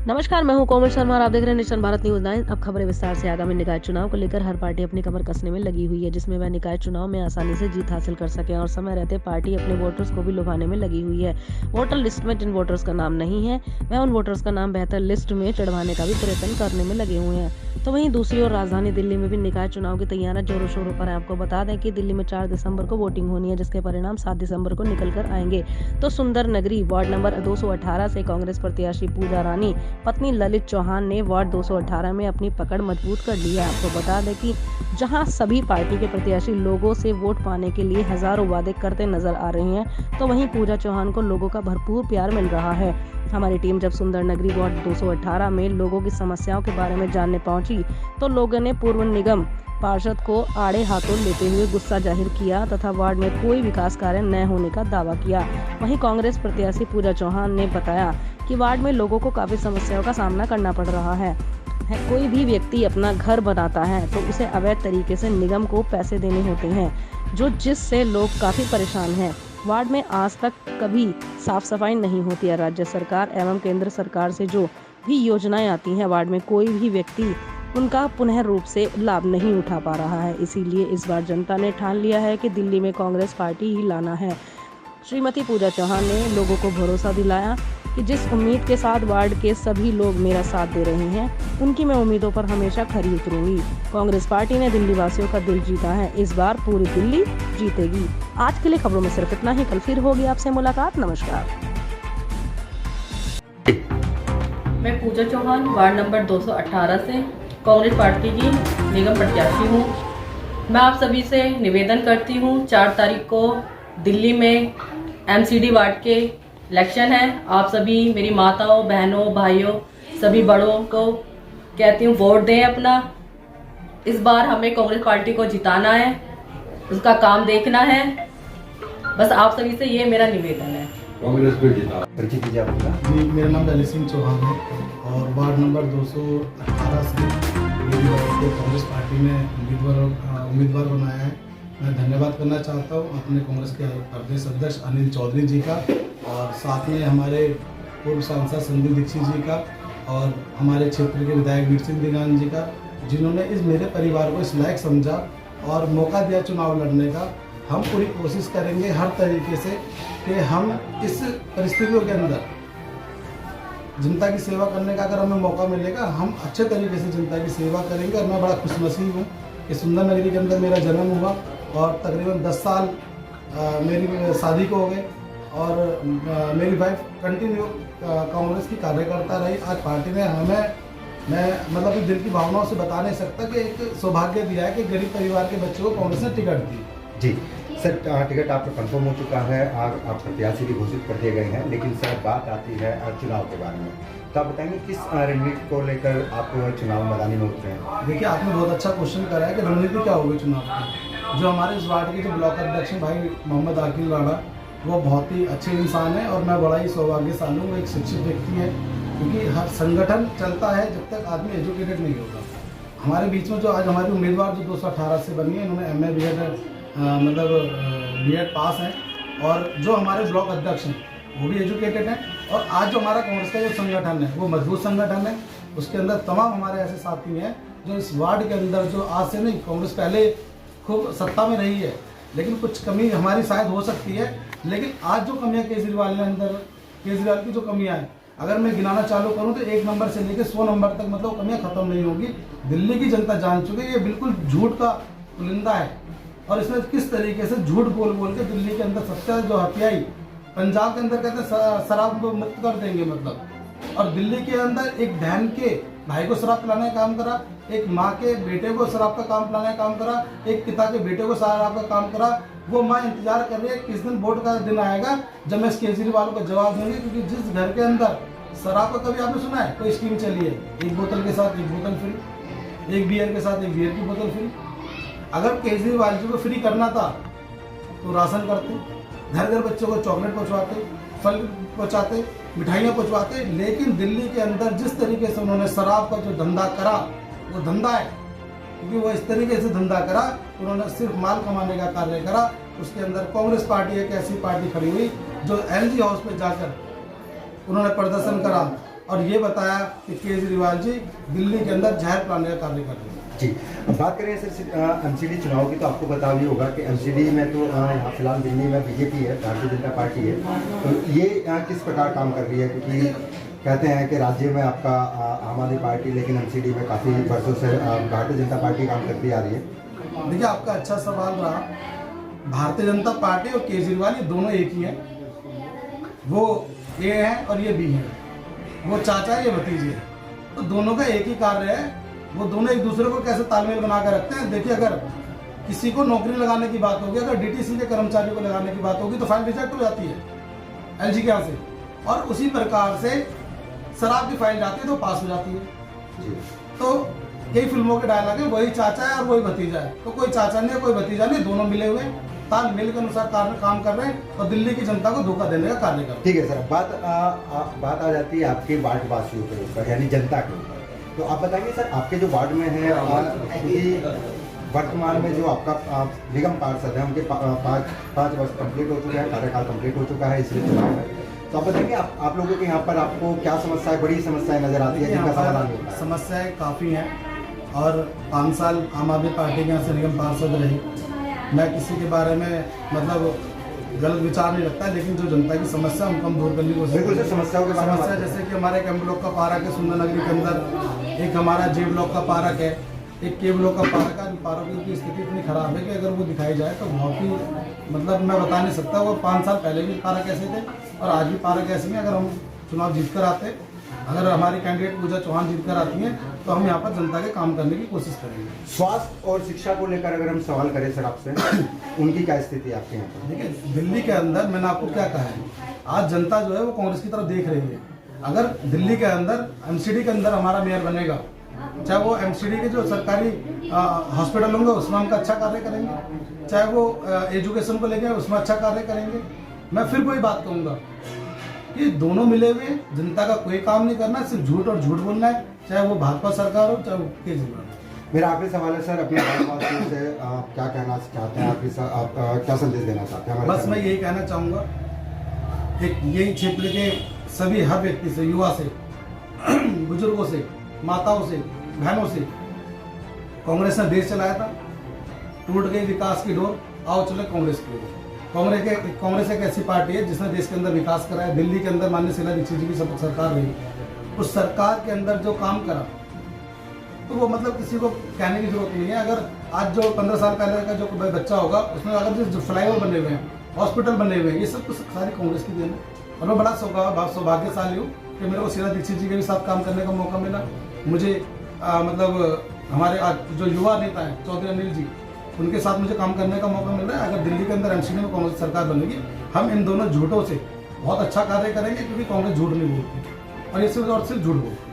नमस्कार, मैं हूं कोमल शर्मा और आप देख रहे हैं नेशन भारत न्यूज 9। अब खबरें विस्तार से। आगामी निकाय चुनाव को लेकर हर पार्टी अपनी कमर कसने में लगी हुई है, जिसमें वह निकाय चुनाव में आसानी से जीत हासिल कर सके और समय रहते पार्टी अपने वोटर्स को भी लुभाने में लगी हुई है। वोटर लिस्ट में जिन वोटर्स का नाम नहीं है, वह उन वोटर्स का नाम बेहतर लिस्ट में चढ़वाने का भी प्रयत्न करने में लगे हुए हैं। तो वहीं दूसरी ओर राजधानी दिल्ली में भी निकाय चुनाव की तैयारियां जोरों शोरों पर है। आपको बता दें कि दिल्ली में 4 दिसंबर को वोटिंग होनी है, जिसके परिणाम 7 दिसंबर को निकल कर आएंगे। तो सुंदर नगरी वार्ड नंबर 218 से कांग्रेस प्रत्याशी पूजा रानी पत्नी ललित चौहान ने वार्ड 218 में अपनी पकड़ मजबूत कर ली है। आपको बता दें कि जहां सभी पार्टी के प्रत्याशी लोगों से वोट पाने के लिए हजारों वादे करते नजर आ रहे हैं, तो वहीं पूजा चौहान को लोगों का भरपूर प्यार मिल रहा है। हमारी टीम जब सुंदर नगरी वार्ड 218 में लोगों की समस्याओं के बारे में जानने पहुंची, तो लोगों ने पूर्व निगम पार्षद को आड़े हाथों लेते हुए गुस्सा जाहिर किया तथा वार्ड में कोई विकास कार्य न होने का दावा किया। वहीं कांग्रेस प्रत्याशी पूजा चौहान ने बताया कि वार्ड में लोगों को काफी समस्याओं का सामना करना पड़ रहा है। कोई भी व्यक्ति अपना घर बनाता है तो उसे अवैध तरीके से निगम को पैसे देने होते हैं, जिससे लोग काफी परेशान हैं। वार्ड में आज तक कभी साफ सफाई नहीं होती है। राज्य सरकार एवं केंद्र सरकार से जो भी योजनाएं आती हैं, वार्ड में कोई भी व्यक्ति उनका पुनः रूप से लाभ नहीं उठा पा रहा है। इसीलिए इस बार जनता ने ठान लिया है कि दिल्ली में कांग्रेस पार्टी ही लाना है। श्रीमती पूजा चौहान ने लोगों को भरोसा दिलाया कि जिस उम्मीद के साथ वार्ड के सभी लोग मेरा साथ दे रहे हैं, उनकी मैं उम्मीदों पर हमेशा खरी उतरूंगी। कांग्रेस पार्टी ने दिल्ली वासियों का दिल जीता है, इस बार पूरी दिल्ली जीतेगी। आज के लिए खबरों में सिर्फ इतना ही। कल फिर होगी आपसे मुलाकात। नमस्कार। मैं पूजा चौहान वार्ड नंबर 218 से कांग्रेस पार्टी की निगम प्रत्याशी हूँ। मैं आप सभी से निवेदन करती हूँ, 4 तारीख को दिल्ली में एमसीडी वार्ड के इलेक्शन है। आप सभी मेरी माताओं, बहनों, भाइयों, सभी बड़ों को कहती हूँ वोट दें अपना। इस बार हमें कांग्रेस पार्टी को जिताना है, उसका काम देखना है। बस आप सभी से ये मेरा निवेदन है। कांग्रेस को जिता। परिचय दीजिए आपका। जी, मेरा नाम ललित सिंह चौहान है और वार्ड नंबर 218 से कांग्रेस पार्टी ने उम्मीदवार बनाया है। मैं धन्यवाद करना चाहता हूँ अपने कांग्रेस के प्रदेश अध्यक्ष अनिल चौधरी जी का और साथ में हमारे पूर्व सांसद संदीप दीक्षित जी का और हमारे क्षेत्र के विधायक वीर सिंह दीगान जी का, जिन्होंने इस मेरे परिवार को इस लायक समझा और मौका दिया चुनाव लड़ने का। हम पूरी कोशिश करेंगे हर तरीके से कि हम इस परिस्थितियों के अंदर जनता की सेवा करने का अगर हमें मौका मिलेगा, हम अच्छे तरीके से जनता की सेवा करेंगे। और मैं बड़ा खुशनसीब हूँ कि सुंदर नगरी के अंदर मेरा जन्म हुआ और तकरीबन 10 साल मेरी शादी को हो गए और मेरी वाइफ कंटिन्यू कांग्रेस की कार्यकर्ता रही। आज पार्टी ने मैं मतलब दिल की भावनाओं से बता नहीं सकता कि एक सौभाग्य दिया है कि गरीब परिवार के बच्चों को कांग्रेस ने टिकट दी। जी सर, टिकट आपका कंफर्म हो चुका है, आप प्रत्याशी भी घोषित कर दिए गए हैं, लेकिन सर बात आती है चुनाव के बारे में, तो आप बताएंगे किस रणनीति को लेकर आप चुनाव मैदानी में उतरे हैं? देखिए, आपने बहुत अच्छा क्वेश्चन करा है कि रणनीति क्या होगी चुनाव की। जो हमारे इस वार्ड के जो ब्लॉक अध्यक्ष हैं भाई मोहम्मद आकिल राणा, वो बहुत ही अच्छे इंसान है और मैं बड़ा ही सौभाग्यशाली हूँ। वो एक शिक्षित व्यक्ति है, क्योंकि हर संगठन चलता है जब तक आदमी एजुकेटेड नहीं होगा। हमारे बीच में जो आज हमारी उम्मीदवार जो 218 से बनी है, इन्होंने MA BEd मतलब BEd पास हैं और जो हमारे ब्लॉक अध्यक्ष हैं वो भी एजुकेटेड हैं। और आज जो हमारा कांग्रेस का जो संगठन है वो मजबूत संगठन है, उसके अंदर तमाम हमारे ऐसे साथी हैं जो इस वार्ड के अंदर जो आज से नहीं, कांग्रेस पहले खूब सत्ता में रही है, लेकिन कुछ कमी हमारी शायद हो सकती है, लेकिन आज जो कमियाँ केजरीवाल की जो कमियाँ हैं, अगर मैं गिनाना चालू करूं तो 1 नंबर से लेकर 100 नंबर तक मतलब कमियां खत्म नहीं होगी। दिल्ली की जनता जान चुकी है ये बिल्कुल झूठ का पुलिंदा है और इसमें किस तरीके से झूठ बोल के दिल्ली के अंदर सत्ता जो हत्याई, पंजाब के अंदर कहते हैं शराब मुक्त कर देंगे मतलब, और दिल्ली के अंदर एक बहन के भाई को शराब पिलाने का काम करा, एक माँ के बेटे को शराब का काम पिलाने का काम करा, एक पिता के बेटे को शराब का काम करा। वो माँ इंतजार कर रही है किस दिन वोट का दिन आएगा जब मैं इस केजरीवाल को जवाब दूंगी, क्योंकि जिस घर के अंदर शराब का कभी आपने सुना है कोई स्कीम चली है, 1 बोतल के साथ 1 बोतल फ्री, 1 बियर के साथ 1 बियर की बोतल फ्री। अगर केजरीवाल जी को फ्री करना था तो राशन करते, घर घर बच्चों को चॉकलेट पहुँचवाते, फल पहुँचाते, मिठाइयाँ पहुँचवाते। लेकिन दिल्ली के अंदर जिस तरीके से उन्होंने शराब का जो धंधा करा, वो धंधा है, क्योंकि वो इस तरीके से धंधा करा, उन्होंने सिर्फ माल कमाने का कार्य करा। उसके अंदर कांग्रेस पार्टी एक ऐसी पार्टी खड़ी हुई जो LG हाउस पे जाकर उन्होंने प्रदर्शन करा और ये बताया कि केजरीवाल जी दिल्ली के अंदर जहर फैलाने का कार्य कर रहे हैं। जी, अब बात करें सर एमसीडी चुनाव की, तो आपको पता भी होगा कि एमसीडी में तो यहाँ फिलहाल दिल्ली में बीजेपी है, भारतीय जनता पार्टी है, तो ये किस प्रकार काम कर रही है? क्योंकि कहते हैं कि राज्य में आपका आम आदमी पार्टी, लेकिन एमसीडी में काफ़ी वर्षों से भारतीय जनता पार्टी काम करती आ रही है। देखिए, आपका अच्छा सवाल रहा। भारतीय जनता पार्टी और केजरीवाल ये दोनों एक ही हैं। वो ए हैं और ये बी हैं, वो चाचा है, ये भतीजे हैं, तो दोनों का एक ही कार्य है। वो दोनों एक दूसरे को कैसे तालमेल बना कर रखते हैं। देखिए, अगर किसी को नौकरी लगाने की बात होगी, अगर डीटीसी के कर्मचारियों को लगाने की बात होगी तो फाइल रिजेक्ट हो जाती है एलजी के यहाँ से, और उसी प्रकार से शराब की फाइल जाती है तो पास हो जाती है। तो कई फिल्मों के डायलॉग है, वही चाचा है और वही भतीजा है, तो कोई चाचा नहीं है, कोई भतीजा नहीं, दोनों मिले हुए तालमेल के अनुसार काम कर रहे हैं और दिल्ली की जनता को धोखा देने का कार्य कर रहे हैं। ठीक है सर, बात आ जाती है आपके वार्ड वासियों के ऊपर, यानी जनता के ऊपर। तो आप बताएंगे सर, आपके जो वार्ड में है, वर्तमान में जो आपका निगम पार्षद है, उनके 5 वर्ष कंप्लीट हो चुके हैं, कार्यकाल कंप्लीट हो चुका है इसलिए चुनाव में, तो आप बताएंगे आप लोगों के यहाँ पर आपको क्या समस्याएं, बड़ी समस्याएं नजर आती है जिनका समाधान होता है? समस्याएं काफ़ी हैं और 5 साल आम आदमी पार्टी के यहाँ से निगम पार्षद रही। मैं किसी के बारे में मतलब गलत विचार नहीं रखता, लेकिन जो जनता की समस्या उनको हम दूर करने की कोशिश बिल्कुल सर, समस्याओं के बारे में समस्या जैसे कि हमारे एम ब्लॉक का पार्क है सुंदर नगरी के अंदर, एक हमारा जे ब्लॉक का पार्क है, एक के ब्लॉक का पार्क है। पार्क की स्थिति इतनी खराब है कि अगर वो दिखाई जाए तो बहुत ही मतलब मैं बता नहीं सकता। वो 5 साल पहले भी पार्क ऐसे थे और आज भी पार्क ऐसे हैं। अगर हम चुनाव जीत कर आते, अगर हमारी कैंडिडेट पूजा चौहान जीत कर आती हैं, तो हम यहाँ पर जनता के काम करने की कोशिश करेंगे। स्वास्थ्य और शिक्षा को लेकर अगर हम सवाल करें सर आपसे, उनकी क्या स्थिति है आपके यहाँ पर? देखिए, दिल्ली के अंदर मैंने आपको क्या कहा है, आज जनता जो है वो कांग्रेस की तरफ देख रही है। अगर दिल्ली के अंदर एमसीडी के अंदर हमारा मेयर बनेगा, चाहे वो एमसीडी के जो सरकारी हॉस्पिटल होंगे उसमें हमका अच्छा कार्य करेंगे, चाहे वो एजुकेशन को लेकर उसमें अच्छा कार्य करेंगे। मैं फिर कोई बात कहूँगा कि दोनों मिले हुए, जनता का कोई काम नहीं करना, सिर्फ झूठ और झूठ बोलना है, चाहे वो भाजपा सरकार हो चाहे वो केजरीवाल। मेरा आखिरी सवाल है सर, अपने वासियों से क्या कहना चाहते हैं, आप क्या संदेश देना चाहते हैं? बस मैं यही कहना चाहूँगा, एक यही क्षेत्र के सभी हर व्यक्ति से, युवा से, बुजुर्गों से, माताओं से, बहनों से, कांग्रेस ने देश चलाया था, टूट गई विकास की डोर, आओ चले कांग्रेस की ओर। कांग्रेस एक ऐसी पार्टी है जिसने देश के अंदर विकास करा है। दिल्ली के अंदर माननीय शीला दीक्षित जी की सरकार रही, उस सरकार के अंदर जो काम करा तो वो मतलब किसी को कहने की जरूरत नहीं है। अगर आज जो 15 साल पहले का जो बच्चा होगा, उसमें अगर जो फ्लाईओवर बने हुए हैं, हॉस्पिटल बने हुए हैं, ये सब कुछ सारी कांग्रेस की देन है। और मैं बड़ा सौभाग्यशाली हूँ कि मेरे को शीला दीक्षित जी के भी साथ काम करने का मौका मिला। मुझे मतलब हमारे आज जो युवा नेता हैं चौधरी अनिल जी, उनके साथ मुझे काम करने का मौका मिल रहा है। अगर दिल्ली के अंदर एमसीडी में कांग्रेस सरकार बनेगी, हम इन दोनों झूठों से बहुत अच्छा कार्य करेंगे, क्योंकि कांग्रेस झूठ नहीं बोलती और ये सिर्फ झूठ बोलती।